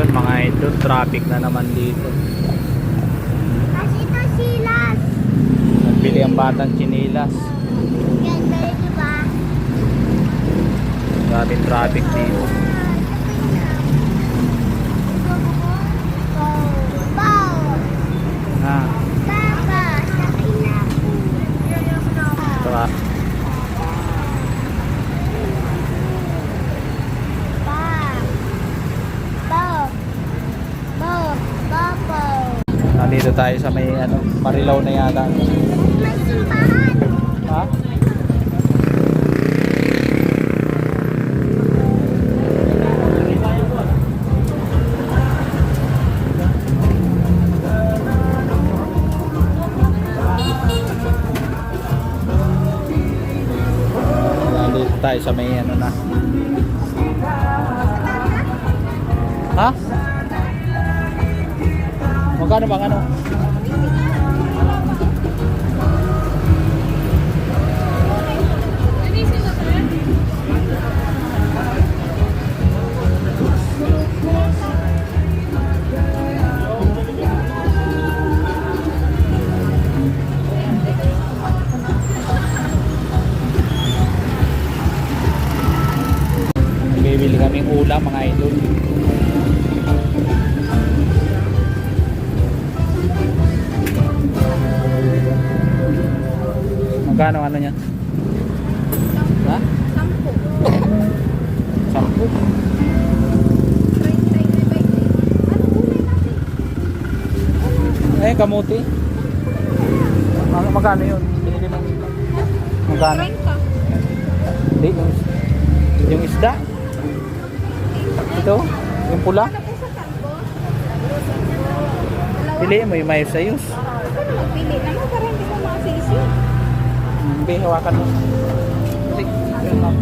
Yun mga idol, traffic na naman dito. Kasi ito silas. Nagbili ang batang chinilas. Ganda rin diba? Grabing traffic dito. Ah, Papa, sakay na ako. tra Papa. Nandito tayo sa may ano, Marilao na yata. May simbahan. Ha? Nandito tayo sa may ano na. Ha? Magkano bang ano? Bibili kaming ulam mga idol. Magkano ano niya? Ha? 10. 10? Eh, kamuti. Magkano yun? Binili mo. Magkano? Hindi, yung isda. Ito, yung pula. Piliin mo yung may sayos. Magpili naman para hindi ko makasisi. Hindi, hawakan mo. Hindi, yun lang.